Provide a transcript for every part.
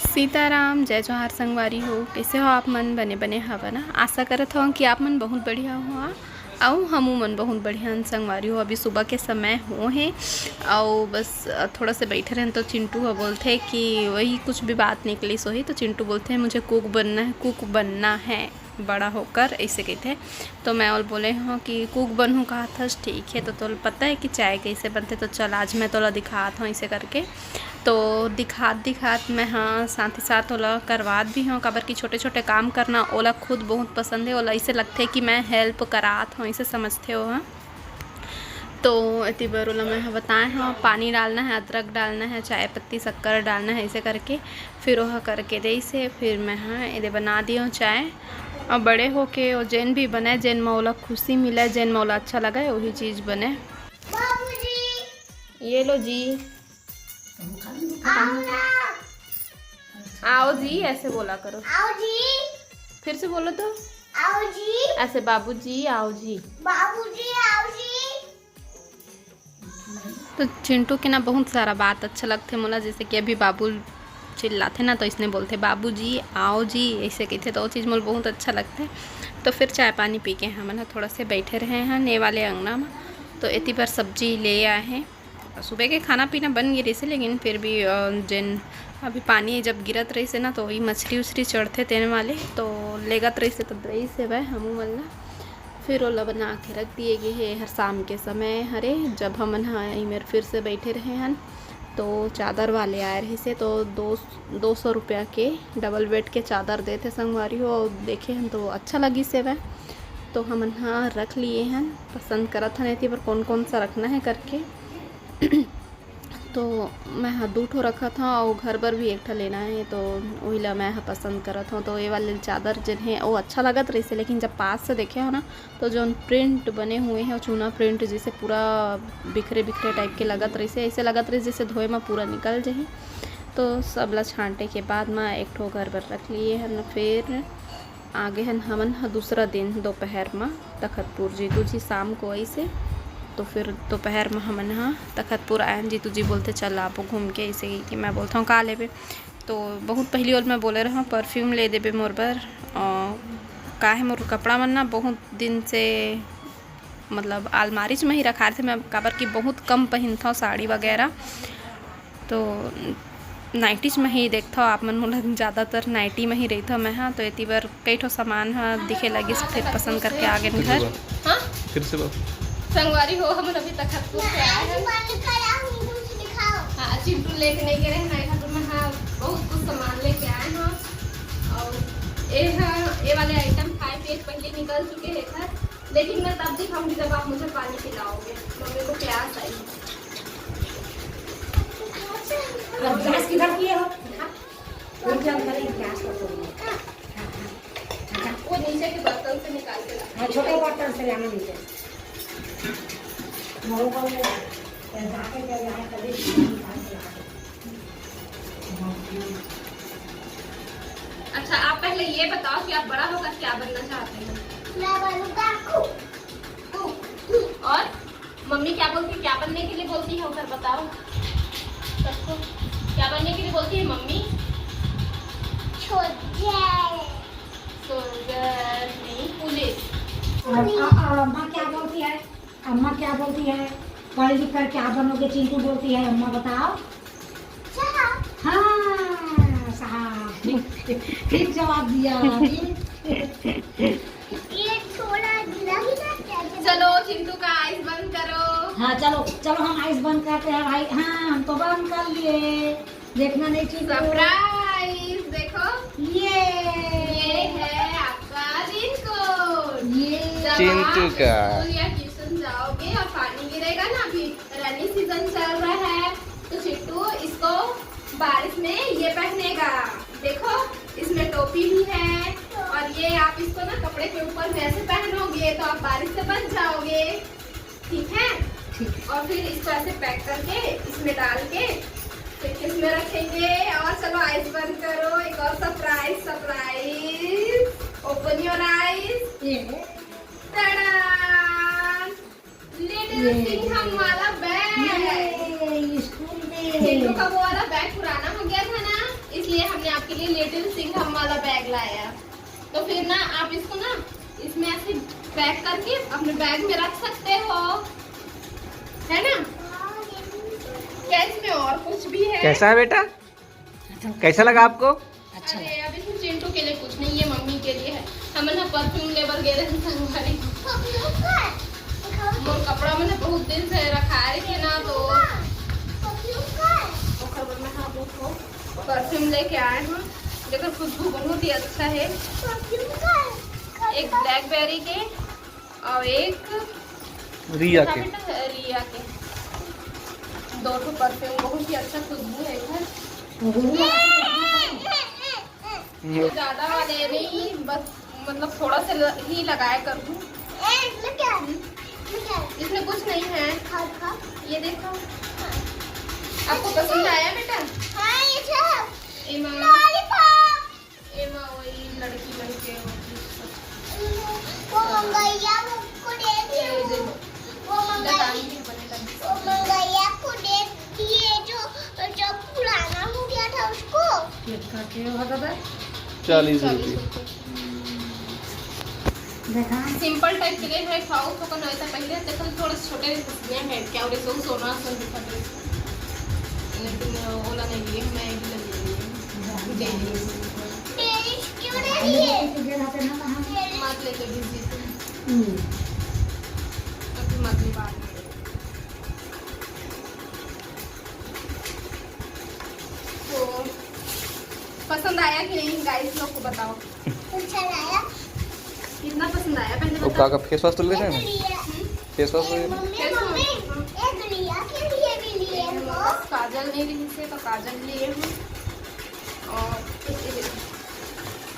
सीताराम, जय जोहार संगवारी हो। कैसे हो आप मन? बने बने हवा ना। आशा करत हो कि आप मन बहुत बढ़िया हो और हमू मन बहुत बढ़िया संगवारी हो। अभी सुबह के समय हो है और बस थोड़ा से बैठे रहें तो चिंटू हो बोलते कि वही कुछ भी बात निकली सोही तो चिंटू बोलते हैं मुझे कुक बनना है बड़ा होकर, ऐसे कहते हैं। तो मैं और बोले हाँ कि कुक बनूँ कहा था। ठीक है, तो पता है कि चाय कैसे बनते, तो चल आज मैं तोला दिखाता हूँ ऐसे करके। तो दिखात मैं हाँ साथ ही साथ ओला करवात भी हूँ। काबर की छोटे छोटे काम करना ओला खुद बहुत पसंद है। ओला ऐसे लगते है कि मैं हेल्प करात हूँ, ऐसे समझते हो हाँ। तो इतनी बार ओला मैं बताए हाँ पानी डालना है, अदरक डालना है, चाय पत्ती शक्कर डालना है, ऐसे करके फिर वह करके दे से फिर मैं हाँ ये बना दी हूँ चाय। और बड़े हो के और जैन भी बने, जैन मौला खुशी मिले, जैन मौला अच्छा लगा है वही चीज़ बने। ये लो जी, आओ जी, ऐसे बोला करो। आओ जी, फिर से बोलो तो। आओ जी, ऐसे बाबूजी आओ जी, बाबूजी आओ जी। तो चिंटू के ना बहुत सारा बात अच्छा लगते मोला, जैसे कि अभी बाबू चिल्लाते ना तो इसने बोलते बाबूजी आओ जी, ऐसे कहते तो वो चीज़ मोल बहुत अच्छा लगता है। तो फिर चाय पानी पी के हम ना थोड़ा से बैठे रहे हैं ने वाले अंगना में। तो इतनी बार सब्जी ले आए हैं। सुबह के खाना पीना बन गई रही से, लेकिन फिर भी जिन अभी पानी जब गिरत रही से ना तो वही मछली उछली चढ़ते तेने वाले तो लेगत रही से, तो रही से वह हमू मल्ला फिर ओला बना के रख दिए गए है। हर शाम के समय हरे जब हम मेरे फिर से बैठे रहे हैं तो चादर वाले आए रहे से, तो 200 रुपया के डबल बेड के चादर देते संगवारी हो। और देखे हैं तो अच्छा लगी से वह, तो हम हाँ रख लिए हैं। पसंद करत हैं पर कौन कौन सा रखना है करके तो मैं हाँ 2 ठो रखा था और घर पर भी एक ठा लेना है, तो वही ला मैं पसंद करत हूँ। तो ये वाले चादर जिन्हें वो अच्छा लगत रही से, लेकिन जब पास से देखे हो ना तो जो प्रिंट बने हुए हैं चूना प्रिंट जैसे पूरा बिखरे बिखरे टाइप के लगत रही से, ऐसे लगत रही जैसे धोए में पूरा निकल जाए। तो सब ला छांटे के बाद मैं एक ठो घर पर रख लिए हैं। फिर आगे हैं हमन दूसरा दिन दोपहर में तखतपुर जीतू जी शाम को ऐसे, तो फिर दोपहर में हमन हाँ तखतपुर आए। जीतू जी बोलते चल आप घूम के, ऐसे कि मैं बोलता हूँ का लेबे। तो बहुत पहली और मैं बोले रहा परफ्यूम ले देबे मोर बर, का है मोर कपड़ा मन ना बहुत दिन से मतलब अलमारी में ही रखा थे मैं, काबर की बहुत कम पहनता हूँ साड़ी वगैरह। तो नाइटीज में ही देखता हूँ आप मन मोला ज़्यादातर नाइटी में ही रही था मैं हाँ। तो इतनी बार कई ठो सामान हाँ दिखे लगी फिर पसंद करके आ गए घर। हाँ फिर से संगवारी हो हम अभी तखतपुर से आए हैं। हाँ चिंटू लेके नहीं गए हैं घर में हाँ बहुत कुछ सामान लेके आए हैं। और ये वाले आइटम खाए पेट पहले निकल चुके हैं घर, लेकिन मैं तब दिखाऊंगी जब आप मुझे पानी पिलाओगे। मम्मी को प्यास आई। गैस किधर किए हो? वो नीचे के बर्तन से निकाल के ला। छोटे बर्तन से लाना नीचे। अच्छा आप पहले ये बताओ कि आप बड़ा होकर क्या बनना चाहते हैं? मैं बनूंगा कुक। और मम्मी क्या बोलती है, क्या बनने के लिए बोलती है उधर बताओ सबको, क्या बनने के लिए बोलती है मम्मी? सोल्जर नहीं पुलिस। अम्मा क्या बोलती है? अम्मा क्या बोलती है? पढ़ लिख कर क्या बनोगे चिंटू बोलती है, अम्मा बताओ। हाँ साहब ठीक जवाब दिया। ये थोड़ा गिला भी ना क्या? चलो चिंटू का आइस बंद करो। हाँ चलो चलो हम आइस बंद करते हैं भाई। हाँ हम तो बंद कर लिए, देखना नहीं चिंटू। सरप्राइज देखो ये है आपका रिनकोट। ये चिंटू का या ट्यूशन जाओगे और पानी गिरेगा ना, अभी रनी सीजन चल रहा है तो चिंटू इसको बारिश में ये पहनेगा। देखो इसमें टोपी भी है और ये आप इसको ना कपड़े के ऊपर वैसे पहनोगे तो आप बारिश से बच जाओगे। ठीक है? और फिर इसको ऐसे पैक करके इसमें डाल के फिर किसमें रखेंगे। और चलो आइस बंद करो। एक और surprise open your eyes. Little Singham वाला बैग। चिंटू का वो वाला बैग पुराना हो गया था ना, इसलिए हमने आपके लिए लिटिल सिंघम वाला बैग लाया। तो फिर ना आप इसको ना इसमें ऐसे पैक करके अपने बैग में रख सकते हो, है ना? क्या इसमें और कुछ भी है? कैसा है बेटा, कैसा लगा आपको? अच्छा अरे अब इसमें चिंटू के लिए कुछ नहीं है, मम्मी के लिए है। हम ना परफ्यूम लेबर गए थे संगवारी, मोर कपड़ा मैंने बहुत दिन से रखा है ना, तो खबर में हम लोग को परफ्यूम लेके आए हैं। देखो खुशबू बहुत ही अच्छा है। एक ब्लैकबेरी के और एक रिया के, रिया के, दो ठो परफ्यूम, बहुत ही अच्छा खुशबू है इधर। ज्यादा वाले नहीं, बस मतलब थोड़ा सा ही लगाया करूँ। इसमें कुछ नहीं है, ये देखो। आपको पसंद आया बेटा? एमा एमा वही लड़की बन के पुराना हो गया था उसको 40 रुपये। देखा सिंपल टाइप के लिए है, खाओ तो कौन ऐसा पहले देखो थोड़ा छोटे है क्या, और इसको सोना सन दिखा दे, लेकिन ओला नहीं लिए, मैं एक ले ली मत लेके बिजी अभी मत ली बात। तो पसंद आया कि नहीं गाइस, लोग को बताओ कितना पसंद आया, पहले वो बताओ। का फेस वॉश तो ले रहे हैं, फेस वॉश काजल नहीं ली से, तो काजल लिए हूँ,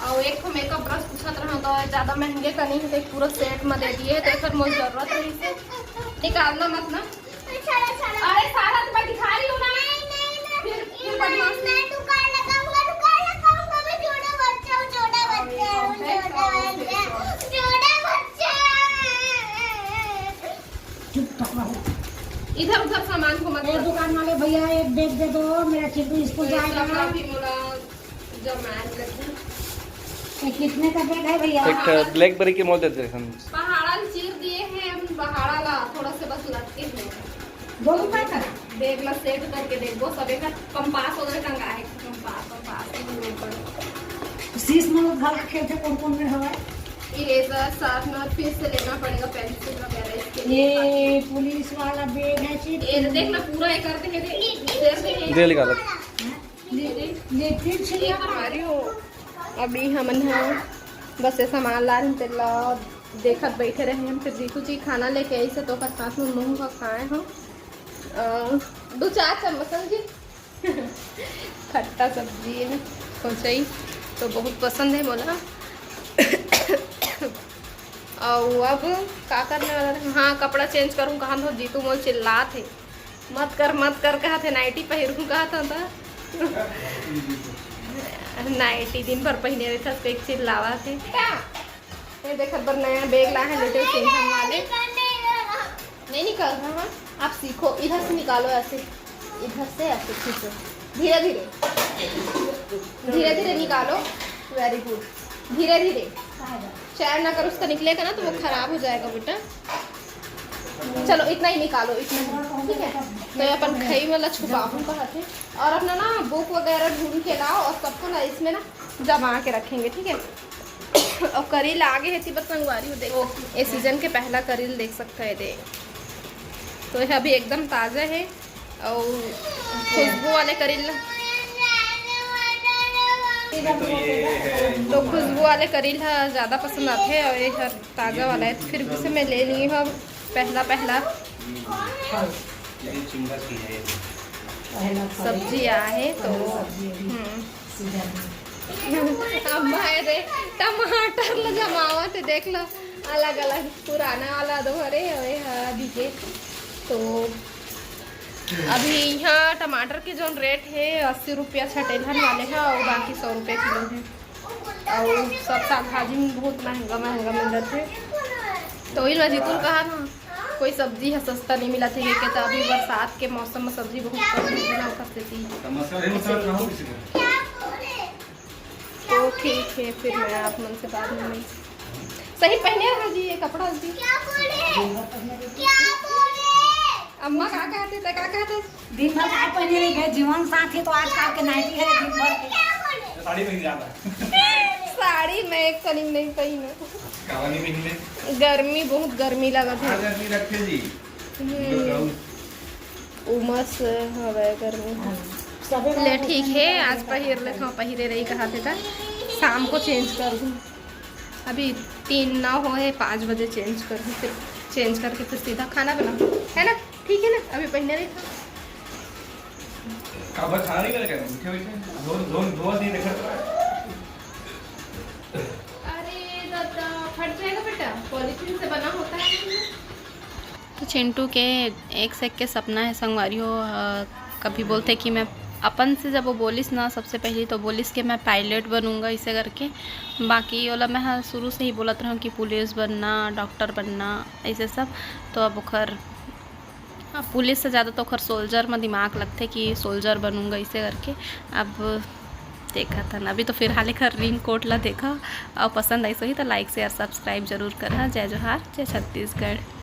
और एक मेकअप ब्रश पूछा रहा तो ज्यादा महंगे का नहीं है, एक पूरा सेट में दे दिए, तो फिर मुझे जरूरत है इसे निकालना मत ना। अरे सारा तो मैं दिखा रही हूँ ना, फिर बदमाश नहीं। चुप पकड़ो। इधर उधर सामान को मत एक दुकान वाले भैया एक बैग दे दो, मेरा चिंटू स्कूल जाएगा। ये कितने का बैग है भैया? एक ब्लैकबेरी के मॉल देते हैं। पहाड़ा चीर दिए हैं हम, पहाड़ा ला थोड़ा से बस लटके हैं। 2 रुपए का बैग ला सेट करके देखो, सबे का कंपास वगैरह टंगा है, कंपास शीश में घर रखे थे, कौन कौन में हवा? इरेजर शार्पनर फिर से लेना पड़ेगा, पेंसिल वगैरह इसके लिए। ये पुलिस वाला बैग है चिट। ये देखना पूरा ये करते हैं, दे निकालो। ये फिर से ये हमारी हो। अभी हम बस ये सामान ला रहे थे, देखत बैठे रहे हम, फिर दीकू जी खाना लेके आई से तो साथ में मुँह का खाए हम 2-4 चम्मच जी खट्टा सब्जी है कोचई, तो बहुत पसंद है बोला। और अब क्या करने वाला था? हाँ कपड़ा चेंज करूँ कहा तो जीतू मोल चिल्ला थे, मत कर कहा थे, नाइटी पहनूँ कहा था नाइटी दिन भर पहने रहे था, एक चिल्लावा थे। ये देखत पर नया बैग ला है लिटिल सिंघम वाले, नहीं निकल रहा। आप सीखो, इधर से निकालो, ऐसे इधर से ऐसे खींचो, धीरे धीरे निकालो, वेरी गुड, धीरे धीरे, चैन अगर उसका निकलेगा ना तो वो खराब हो जाएगा बेटा। चलो इतना ही निकालो, इतना ठीक है। तो ये अपन खई वाला छुपाऊँ कहा थे, और अपना ना बुक वगैरह ढूंढ के लाओ, और सबको ना इसमें ना जमा के रखेंगे, ठीक है। और करील आगे है बस मंगवारी हो, देखो ये सीजन के पहला करील देख सकते हैं दे, तो यह अभी एकदम ताज़ा है। और खुशबू वाले करील, तो खुशबू वाले करील ज़्यादा पसंद आते हैं, और ये ताज़ा वाला है, तो फिर से मैं ले ली हूँ पहला सब्जी आया है। तो अब भाई रे टमाटर ल जमावा थे, देख लो अलग अलग, पुराना वाला दो हरे अभी के। तो अभी यहाँ टमाटर के जो रेट है 80 रुपया छटेलहन वाले हैं, और बाकी 100 रुपये किलो है। और सब साग भाजी में बहुत महंगा मिल रहा है। तो वही मैं जीतू कहा था कोई सब्जी है सस्ता नहीं मिला था कि तो अभी बरसात के मौसम में सब्जी बहुत कम मिलना करती थी। तो ठीक है फिर मैं आप मन से बाद में मिल सही पहने रहा जी ये कपड़ा जी। अम्मा का कहते थे का कहते दिन भर काय पहने रही गए जीवन साथी तो आजकल के नाइटी है दिन भर के। साड़ी पहन जाता साड़ी मैं एक करीब नहीं पहनू कावानी पहन गर्मी बहुत गर्मी लगत है। गर्मी रखे जी उमस हवे गर्मी सबे ले ठीक है आज पहिर ले पहिरे रही कहा था शाम को चेंज कर दूँ। अभी 3 ना हो है 5 बजे चेंज कर दूँ फिर चेंज करके फिर सीधा खाना बना है ना ठीक है ना। अभी पहने रही था काबर खाना नहीं करेगा मीठे मीठे दो दिन देखा। अरे दादा फट जाएगा बेटा पॉलीथीन से बना होता है। तो चिंटू के एक से एक के सपना है संगवारियों। कभी बोलते कि मैं अपन से जब वो बोलिस ना सबसे पहले तो बोलिस कि मैं पायलट बनूंगा इसे करके। बाकी वाला मैं हाँ शुरू से ही बोलत रहूँ कि पुलिस बनना डॉक्टर बनना ऐसे सब। तो अब खर पुलिस से ज़्यादा तो खर सोल्जर में दिमाग लगते कि सोल्जर बनूंगा इसे करके। अब देखा था ना अभी तो फिर हाल खर रिंग कोट ला देखा और पसंद आई सही तो लाइक शेयर सब्सक्राइब जरूर करा। जय जोहार जय छत्तीसगढ़।